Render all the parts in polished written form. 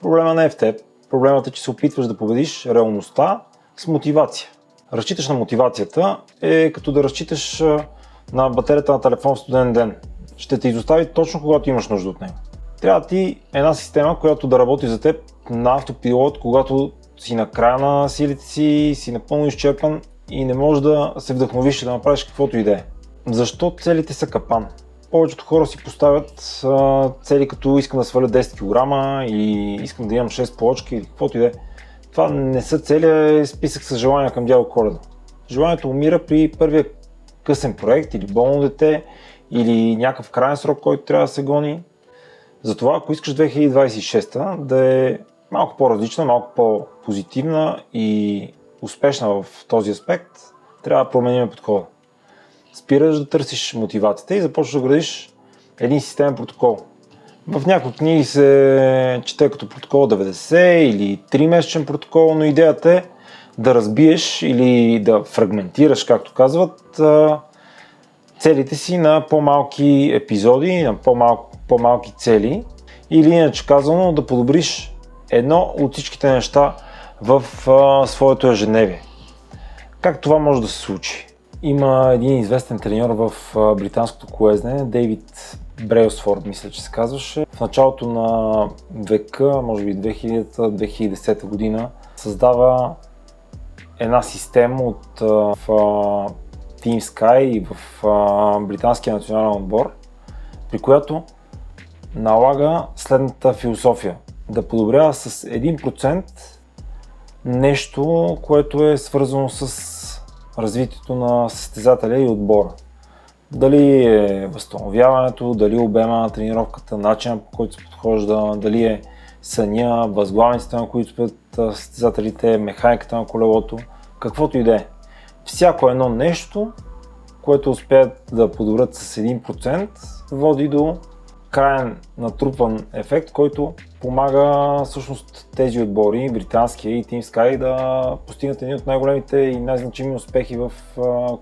Проблема не е в теб. Проблемът е, че се опитваш да победиш реалността с мотивация. Разчиташ на мотивацията е като да разчиташ на батерията на телефон в студен ден. Ще те изостави точно когато имаш нужда от него. Трябва да ти една система, която да работи за теб на автопилот, когато си на края на силите си напълно изчерпан и не можеш да се вдъхновиш да направиш каквото и да е. Защо целите са капан? Повечето хора си поставят цели като искам да сваля 10 кг и искам да имам 6 плочки или каквото и да е. Това не са цели, е списък с желания към дядо Коледа. Желанието умира при първия късен проект или болно дете или някакъв крайен срок, който трябва да се гони. Затова, ако искаш 2026 да е малко по-различна, малко по-позитивна и успешна в този аспект, трябва да променим подхода. Спираш да търсиш мотивацията и започваш да градиш един системен протокол. В някои книги се чете като протокол 90 или 3-месечен протокол, но идеята е да разбиеш или да фрагментираш, както казват, целите си на по-малки епизоди, на по-малки цели или иначе казано да подобриш едно от всичките неща в своето ежедневие. Как това може да се случи? Има един известен треньор в британското колезне, Дейвид Брейлсфорд, мисля, че се казваше. В началото на века, може би 2000-2010 година, създава една система в Team Sky и в британския национален отбор, при която налага следната философия. Да подобрява с 1% нещо, което е свързано с развитието на състезателя и отбора. Дали е възстановяването, дали обема на тренировката, начинът по който се подхожда, дали е съня, възглавниците, на които спят състезателите, механиката на колелото, каквото и да е. Всяко едно нещо, което успеят да подобрят с 1%, води до краен натрупан ефект, който помага всъщност тези отбори, британския и Team Sky, да постигнат едни от най-големите и най-значими успехи в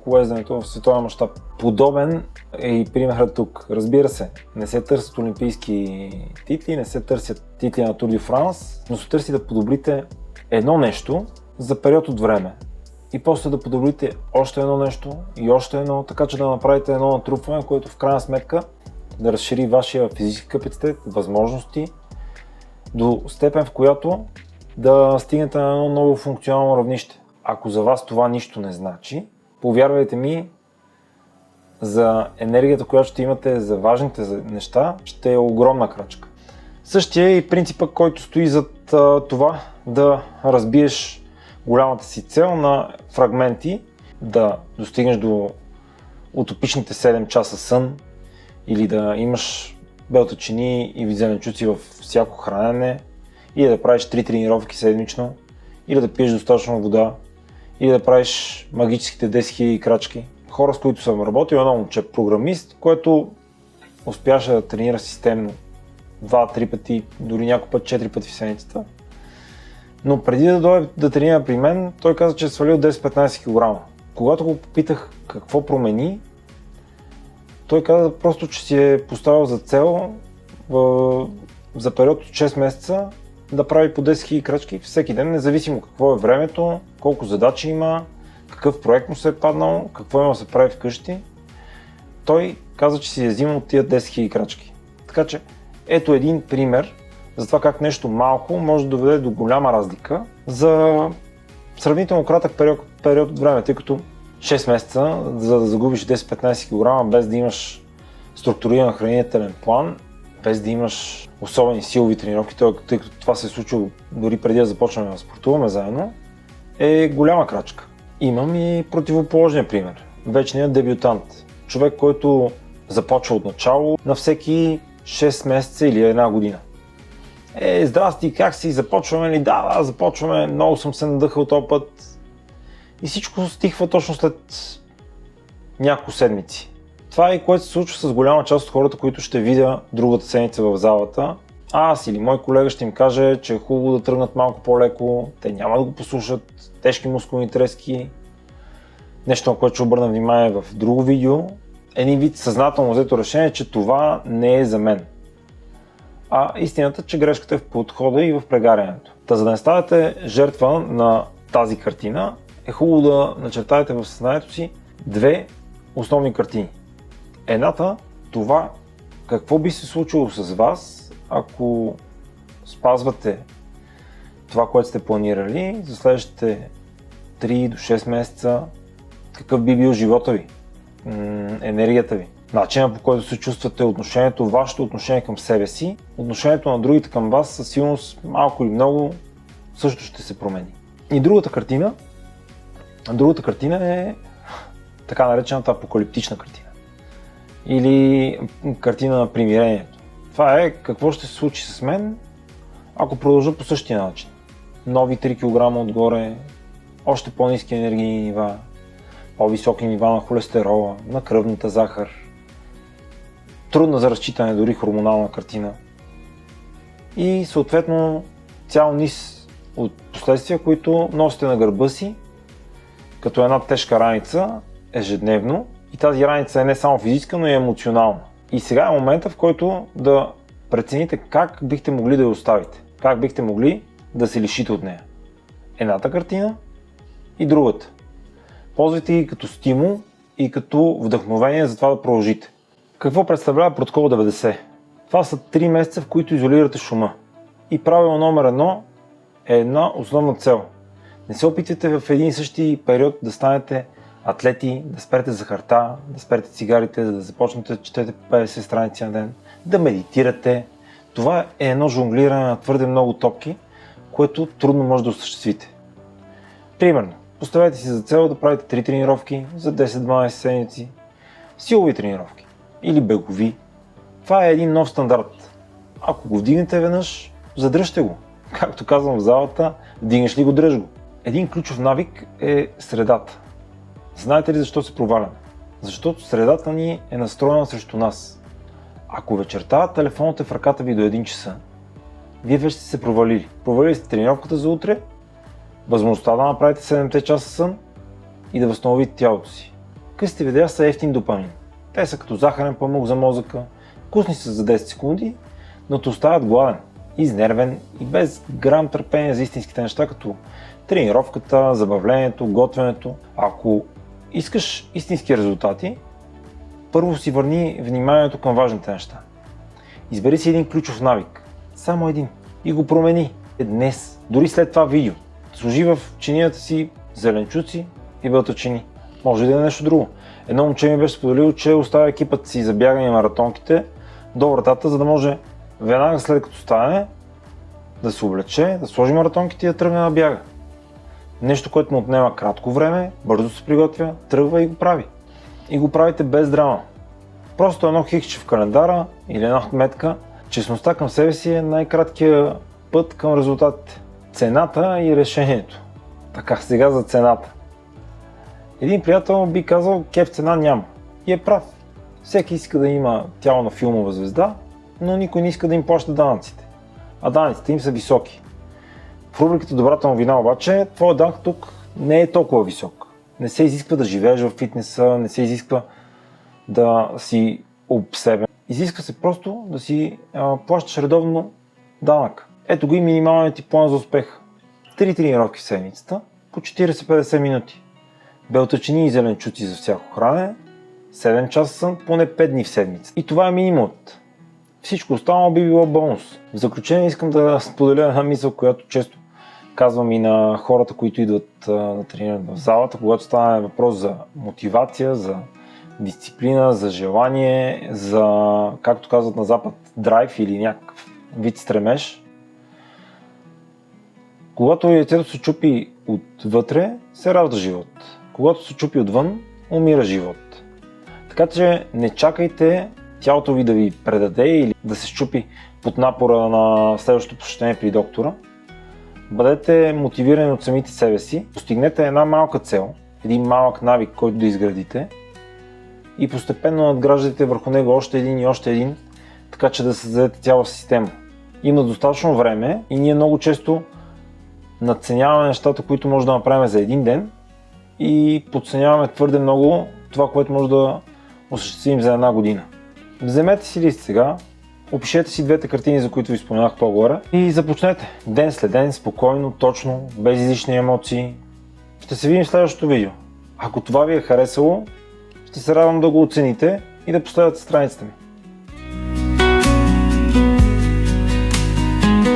колезенето в световен мащаб. Подобен е и примерът тук. Разбира се, не се търсят олимпийски титли, не се търсят титли на Tour de France, но се търси да подобрите едно нещо за период от време. И после да подобрите още едно нещо и още едно, така че да направите едно натрупване, което в крайна сметка да разшири вашия физически капацитет, възможности, до степен, в която да стигнете на едно ново функционално равнище. Ако за вас това нищо не значи, повярвайте ми, за енергията, която ще имате за важните неща, ще е огромна крачка. Същия е и принципът, който стои зад това да разбиеш голямата си цел на фрагменти, да достигнеш до утопичните 7 часа сън или да имаш белтъчини и зеленчуци във всяко хранене, или да правиш 3 тренировки седмично, или да пиеш достатъчно вода, или да правиш магическите 10 000 крачки. Хора, с които съм работил, едно момче програмист, което успяше да тренира системно 2-3 пъти, дори някой път 4 пъти в седмицата. Но преди да дойде да тренира при мен, той каза, че е свалил 10-15 кг. Когато го попитах какво промени, той каза просто, че си е поставил за цел за период от 6 месеца да прави по 10 000 крачки всеки ден, независимо какво е времето, колко задачи има, какъв проект му се е паднал, какво има да се прави вкъщи. Той каза, че си е взимал от тия 10 000 крачки. Така че ето един пример за това как нещо малко може да доведе до голяма разлика за сравнително кратък период от време, тъй като 6 месеца, за да загубиш 10-15 кг, без да имаш структуриран хранителен план, без да имаш особени силови тренировки, тъй като това се е случило дори преди да започнем да спортуваме заедно, е голяма крачка. Имам и противоположния пример. Вечният дебютант. Човек, който започва от начало на всеки 6 месеца или една година. Здрасти, как си? Започваме ли? Да, започваме. Много съм се надъхал този път. И всичко стихва точно след няколко седмици. Това е което се случва с голяма част от хората, които ще видя другата седмица в залата. Аз или мой колега ще им каже, че е хубаво да тръгнат малко по-леко, те няма да го послушат, тежки мускулни трески. Нещо, на което ще обърна внимание в друго видео. Един вид съзнателно взето решение, че това не е за мен. А истината, че грешката е в подхода и в прегарянето. Та за да не ставате жертва на тази картина, е хубаво да начертаете в съзнанието си две основни картини. Едната, това какво би се случило с вас, ако спазвате това, което сте планирали за следващите 3 до 6 месеца, какъв би бил живота ви, енергията ви, начинът, по който се чувствате, отношението, вашето отношение към себе си, отношението на другите към вас със сигурност малко или много също ще се промени. И другата картина е така наречената апокалиптична картина или картина на примирението. Това е какво ще се случи с мен, ако продължа по същия начин. Нови 3 кг отгоре, още по-ниски енергийни нива, по-високи нива на холестерола, на кръвната захар, трудна за разчитане дори хормонална картина и съответно цял низ от последствия, които носите на гърба си като една тежка раница ежедневно и тази раница е не само физическа, но и емоционална. И сега е момента, в който да прецените как бихте могли да я оставите, как бихте могли да се лишите от нея. Едната картина и другата. Ползвайте ги като стимул и като вдъхновение за това да продължите. Какво представлява протокол 90? Това са 3 месеца, в които изолирате шума. И правило номер 1 е една основна цел. Не се опитвайте в един и същи период да станете атлети, да спрете захарта, да спрете цигарите, да започнете да четете 50 страници на ден, да медитирате. Това е едно жонглиране на твърде много топки, което трудно може да осъществите. Примерно, поставете си за цел да правите 3 тренировки за 10-12 седмици, силови тренировки или бегови. Това е един нов стандарт. Ако го вдигнете веднъж, задръжте го. Както казвам в залата, вдигнеш ли го, дръж го. Един ключов навик е средата. Знаете ли защо се проваляме? Защото средата ни е настроена срещу нас. Ако вечерта телефонът е в ръката ви до 1 часа, вие вече сте се провалили. Провалили сте тренировката за утре, възможността да направите 7 часа сън и да възстановите тялото си. Късите видеа са евтин допамин. Те са като захарен памук за мозъка, вкусни са за 10 секунди, но те оставят гладен, изнервен и без грам търпение за истинските неща, като тренировката, забавлението, готвенето. Ако искаш истински резултати, първо си върни вниманието към важните неща. Избери си един ключов навик, само един, и го промени днес, дори след това видео. Сложи в чинията си зеленчуци и бълтачини. Може да е нещо друго. Едно момче ми беше споделило, че оставя екипът си за бягане на маратонките до вратата, за да може веднага след като стане да се облече, да сложи маратонките и да тръгне на бяга. Нещо, което му отнема кратко време, бързо се приготвя, тръгва и го прави. И го правите без драма. Просто едно хикче в календара или една отметка. Честността към себе си е най-краткият път към резултатите. Цената и решението. Така, сега за цената. Един приятел би казал, кеф цена няма. И е прав. Всеки иска да има тяло на филмова звезда, но никой не иска да им плаща данъците. А данъците им са високи. В рубриката Добрата новина обаче, твой данък тук не е толкова висок. Не се изисква да живееш в фитнеса, не се изисква да си обсебен. Изисква се просто да си плащаш редовно данък. Ето го и минималният ти план за успех. 3 тренировки в седмицата по 40-50 минути. Белтъчини и зеленчуци за всяко хранене, 7 часа сън, поне 5 дни в седмица. И това е минимумът. Всичко останало би било бонус. В заключение искам да споделя една мисъл, която често казвам и на хората, които идват да тренират в залата, когато стане въпрос за мотивация, за дисциплина, за желание, за, както казват на Запад, драйв или някакъв вид стремеж. Когато яйцето се чупи отвътре, се ражда живот. Когато се чупи отвън, умира живот. Така че не чакайте тялото ви да ви предаде или да се счупи под напора на следващото посещение при доктора. Бъдете мотивирани от самите себе си, постигнете една малка цел, един малък навик, който да изградите и постепенно надграждайте върху него още един, така че да създадете цяла система. Има достатъчно време и ние много често надценяваме нещата, които може да направим за един ден и подценяваме твърде много това, което може да осъществим за една година. Вземете си лист сега, Опишете си двете картини, за които ви споменах по-горе и започнете ден след ден, спокойно, точно, без излишни емоции. Ще се видим в следващото видео. Ако това ви е харесало, ще се радвам да го оцените и да последвате страницата ми.